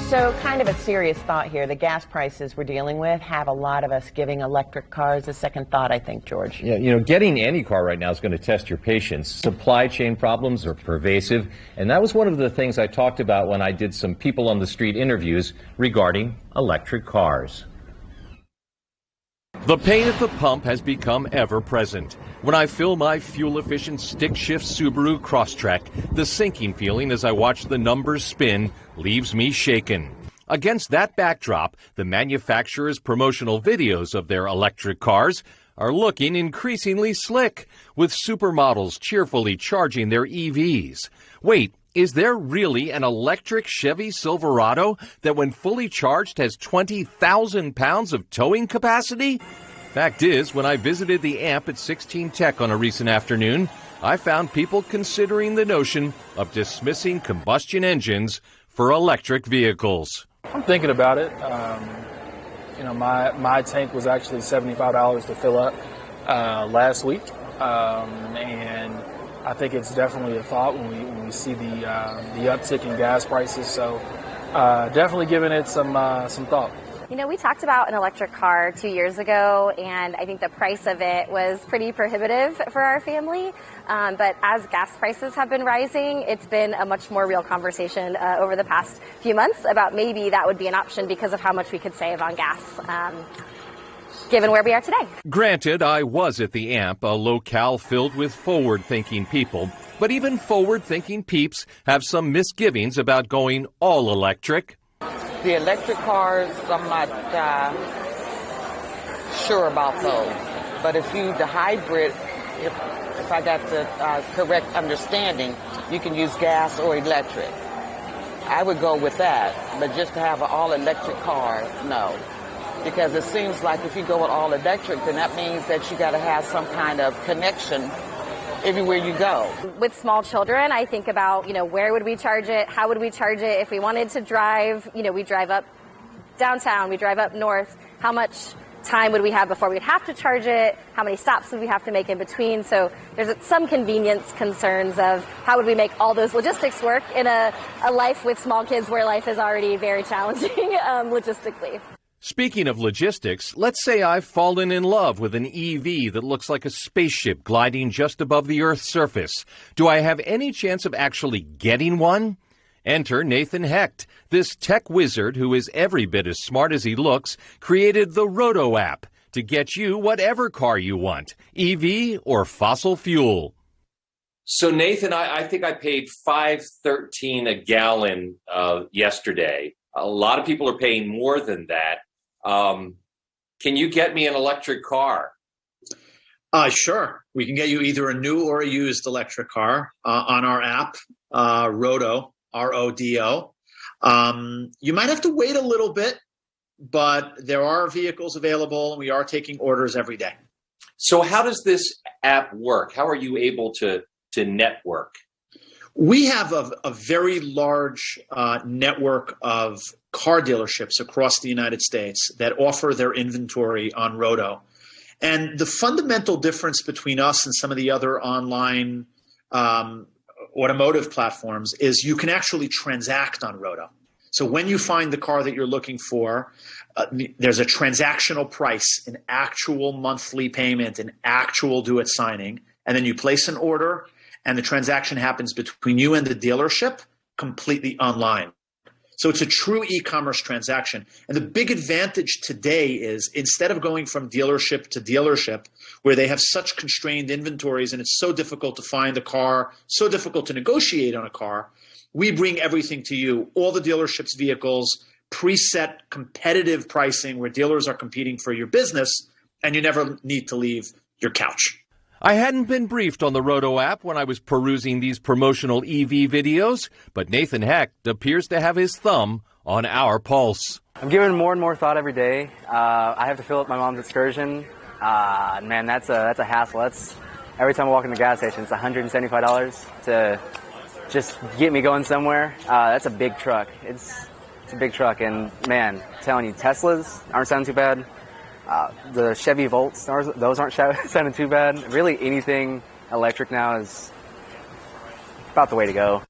So kind of a serious thought here. The gas prices we're dealing with have a lot of us giving electric cars a second thought, I think, George. Yeah, getting any car right now is going to test your patience. Supply chain problems are pervasive, and that was one of the things I talked about when I did some people on the street interviews regarding electric cars. The pain at the pump has become ever present. When I fill my fuel-efficient stick-shift Subaru Crosstrek, the sinking feeling as I watch the numbers spin leaves me shaken. Against that backdrop, the manufacturer's promotional videos of their electric cars are looking increasingly slick, with supermodels cheerfully charging their EVs. Wait, is there really an electric Chevy Silverado that when fully charged has 20,000 pounds of towing capacity? Fact is, when I visited the AMP at 16 Tech on a recent afternoon, I found people considering the notion of dismissing combustion engines for electric vehicles. I'm thinking about it. My tank was actually $75 to fill up last week, and I think it's definitely a thought when we see the uptick in gas prices. So definitely giving it some thought. We talked about an electric car 2 years ago, and I think the price of it was pretty prohibitive for our family. But as gas prices have been rising, it's been a much more real conversation over the past few months about maybe that would be an option because of how much we could save on gas, given where we are today. Granted, I was at the AMP, a locale filled with forward-thinking people. But even forward-thinking peeps have some misgivings about going all electric. The electric cars, I'm not sure about those. But the hybrid, if I got the correct understanding, you can use gas or electric. I would go with that. But just to have an all-electric car, no. Because it seems like if you go with all electric, then that means that you got to have some kind of connection everywhere you go. With small children, I think about, where would we charge it? How would we charge it if we wanted to drive? We drive up downtown, we drive up north. How much time would we have before we'd have to charge it? How many stops would we have to make in between? So there's some convenience concerns of how would we make all those logistics work in a life with small kids where life is already very challenging logistically. Speaking of logistics, let's say I've fallen in love with an EV that looks like a spaceship gliding just above the Earth's surface. Do I have any chance of actually getting one? Enter Nathan Hecht. This tech wizard, who is every bit as smart as he looks, created the RODO app to get you whatever car you want, EV or fossil fuel. So, Nathan, I think I paid $5.13 a gallon yesterday. A lot of people are paying more than that. Can you get me an electric car? Sure. We can get you either a new or a used electric car on our app, RODO, RODO. You might have to wait a little bit, but there are vehicles available, and we are taking orders every day. So how does this app work? How are you able to network? We have a very large network of car dealerships across the United States that offer their inventory on RODO. And the fundamental difference between us and some of the other online automotive platforms is you can actually transact on RODO. So when you find the car that you're looking for, there's a transactional price, an actual monthly payment, an actual do-it signing, and then you place an order, and the transaction happens between you and the dealership completely online. So it's a true e-commerce transaction. And the big advantage today is instead of going from dealership to dealership, where they have such constrained inventories and it's so difficult to find a car, so difficult to negotiate on a car, we bring everything to you, all the dealerships' vehicles, preset competitive pricing where dealers are competing for your business, and you never need to leave your couch. I hadn't been briefed on the RODO app when I was perusing these promotional EV videos, but Nathan Hecht appears to have his thumb on our pulse. I'm giving more and more thought every day. I have to fill up my mom's excursion. Man, that's a hassle. Every time I walk in the gas station, it's $175 to just get me going somewhere. That's a big truck. It's a big truck, and man, I'm telling you, Teslas aren't sounding too bad. The Chevy Volts, those aren't sounding too bad. Really, anything electric now is about the way to go.